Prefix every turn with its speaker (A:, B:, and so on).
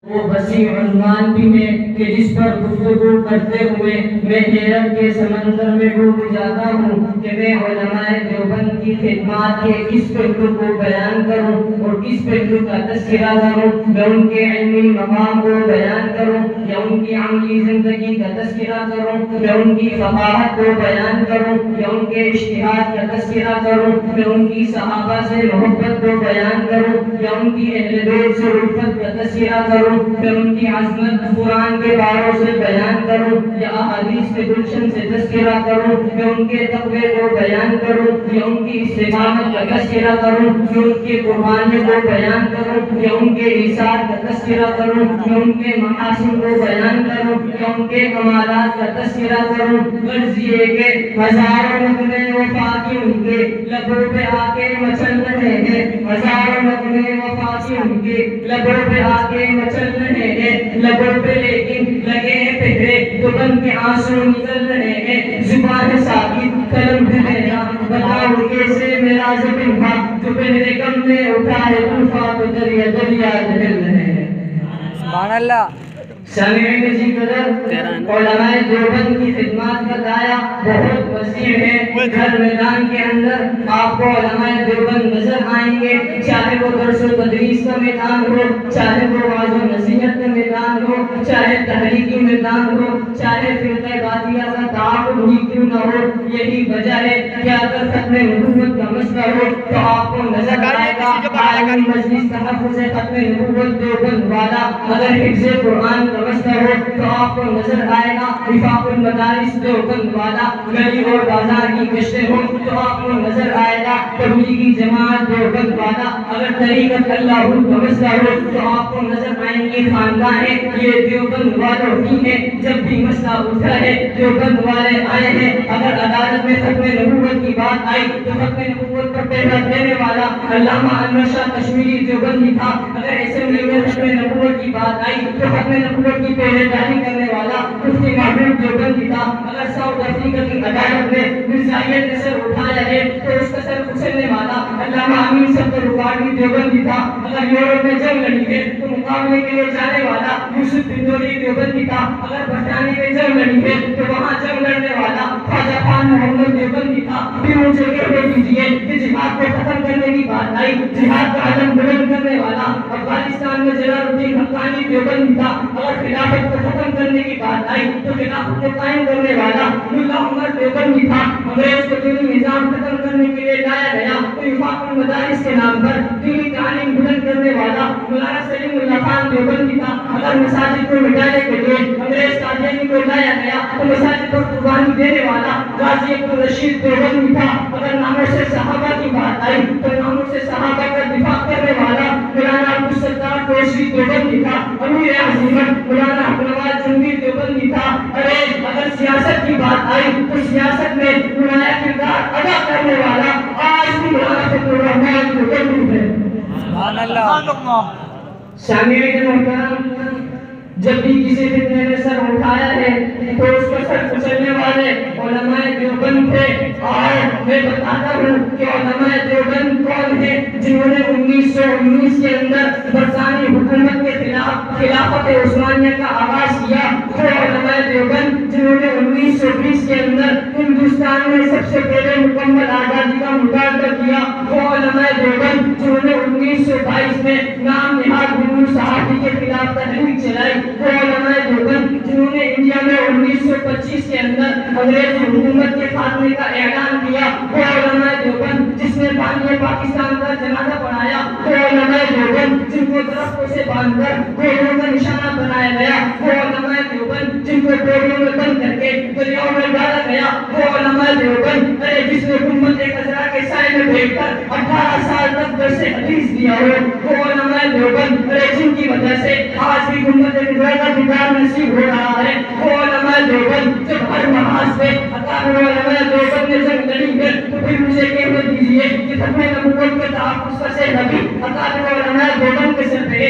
A: وہ وسیع عنوان بھی ہے کہ جس پر گفتگو کرتے ہوئے میں حیرت کے سمندر میں ڈوب جاتا ہوں کہ میں علماء دیوبند کی خدمات کے کس پہلو کو بیان کروں اور کس پہلو کا تذکرہ کروں، میں ان کے علمی مقام کو بیان کروں یا ان کی عملی زندگی کا تذکرہ کروں، میں ان کی فقاہت کو بیان کروں یا ان کے اجتہاد کا تذکرہ کروں، میں ان کی صحابہ سے محبت کو بیان کروں یا ان کی اہل بیت سے الفت کا تذکرہ کروں، میں ان کی عظمت قرآن کے باروں سے بیان کروں یا احادیث کے گلشن سے تذکرہ کروں، میں ان کے تقوی کو بیان کروں یا ان کی استقامت کا تذکرہ کروں، میں ان کی قربانی کو بیان کروں یا ان کے ایثار کا تذکرہ کروں، میں ان کے محاسن کو بیان کروں یا ان کے کمالات کا تذکرہ کروں۔ غرض یہ کہ ہزاروں نغمے وفا کی ان کے لبوں پہ آ کے مچل رہے ہیں، ہزاروں نغمے وفا کی ان کے لبوں پہ آ کے مچل رہے ہیں، لبوں پہ لیکن لگے ہیں پہرے تو بن کے آنسو نکل رہے ہیں، زبان ثابت قلم پہ میرا بتاؤ کیسے میرا زبان تھا جو پہرے کم نے اٹھائے طوفان تو دریا دریا دہل رہے ہیں۔
B: سبحان اللہ۔
A: سامعین جی قدر، علماء دیوبند کی خدمات کا دائرہ بہت وسیع ہے۔ ہر میدان کے اندر آپ کو علماء دیوبند نظر آئیں گے، چاہے وہ درس و تدریس کا میدان ہو، چاہے وہ واعظ و نصیحت کا میدان ہو، چاہے تحریکی میدان ہو، چاہے فرقہ باطلیہ کا تعاقب ہی کیوں نہ ہو۔ یہی وجہ ہے کہ اگر ختم نبوت کا مسئلہ ہو تو آپ کو نظر آئے گا عالمی مجلس تحفظ ختم نبوت دیوبند والا، اگر حفظ قرآن کا مسئلہ ہو تو آپ کو نظر آئے گا وفاق المدارس دیوبند والا، گلی اور بازار کی گشتیں ہوں تو آپ کو نظر آئے گا تبلیغی جماعت دیوبند والا، اگر طریقت اللہ کا مسئلہ ہو تو آپ کو نظر آئیں گی خاندانیں یہ دیوبند والوں کی ہیں، جب بھی مسئلہ اٹھا ہے دیوبند والے آئے ہیں۔ اگر عدالت میں ختم نبوت کی بات آئی تو ختم نبوت پر پہلا دینے والا علامہ انور شاہ کشمیری دیوبندی تھا، اگر اسمبلی میں ختم نبوت کی بات آئی تو ختم نبوت کی پہلے جاری کرنے والا مفتی محمود دیوبندی تھا، اگر ساؤتھ افریقہ کی عدالت میں مرزائیت نے سر اٹھایا ہے تو اس کا سر کچلنے والا علامہ امین صفدر رکاڑی دیوبندی تھا، اگر یورپ میں جنگ لڑی ہے تو مقابلے کے لیے جانے والا یوسف بندوری دیوبندی تھا، اگر برطانیہ میں جنگ لڑی ہے تو وہاں جنگ لڑنے والا خواجہ خان محمد دیوبندی تھا۔ پھر مجھے کہہ دیجیے کہ جہاد کو ختم کرنے کی بات آئی، جہاد کا علم بلند کرنے والا افغانستان میں جلال الدین حقانی دیوبندی تھا، اگر خلافت کو ختم کرنے کی بات آئی تو خلافت کو قائم کرنے والا ملا عمر دیوبندی تھا۔ انگریز کو دینی نظام ختم کرنے کے لیے لایا گیا تو وفاق المدارس کے نام پر دینی تعلیم بلند کرنے والا مولانا سلیم اللہ خان دیوبندی تھا، اگر مساجد کو مٹانے کے لیے انگریز قادیانی کو لایا گیا تو مساجد پر قربانی دینے والا غازی عبدالرشید دیوبندی تھا، اگر ناموں سے صحابہ کی بات آئی تو ناموں سے صحابہ کا دفاع کرنے والا مولانا عبدالستار کوشری دیوبندی تھا، امیر عظیمت مولانا عبدالنواز جنگی دیوبندی تھا۔ ارے اگر سیاست کی بات آئی تو سیاست میں نمایاں کردار ادا کرنے والا آج بھی مولانا فضل الرحمان دیوبندی ہے۔
B: سبحان اللہ۔
A: سامعین محترم، جب بھی کسی فتنے نے سر اٹھایا ہے تو اس کو سر کچلنے والے علماء دیوبند تھے، اور میں بتاتا ہوں کہ علماء دیوبند کون ہیں جنہوں نے 1919 کے اندر برطانوی حکومت کے خلاف خلافت عثمانیہ کا آغاز کیا، وہ علماء دیوبند جنہوں نے 1920 کے اندر ہندوستان میں سب سے پہلے مکمل آزادی کا مطالبہ کیا، وہ علماء دیوبند جنہوں نے 1922 میں نام نہاد ہندو صحافی کے خلاف تحریک چلائی، وہ علماء دیوبند جنہوں نے انڈیا میں 1925 کے اندر انگریزی حکومت کے خاتمے کا اعلان کیا، وہ علماء دیوبند جس نے بانی پاکستان کا جنازہ پڑھایا، وہ علماء دیوبند جن کو درختوں سے باندھ کر گولیوں کا نشانہ بنایا گیا، وہ علماء دیوبند جن کو گولیوں میں بند کر کے دریاؤں میں ڈالا گیا، وہ علماء دیوبند جس نے حکومت خضرا کے سائے میں بیٹھ کر 18 سال تک درس حدیث دیا ہو، وہ علماء دیوبند جن کی وجہ سے آج بھی حکومت خضرا کا دیدار نصیب ہو رہا ہے، وہ علماء دیوبند جب ہر محاذ پہ اکابر علماء دیوبند نے جنگ لڑی ہے تو پھر مجھے کہہ دیجیے کہ ختم نبوت کے تحفظ کا سے نبی اکابر علماء دیوبند کے سر پہ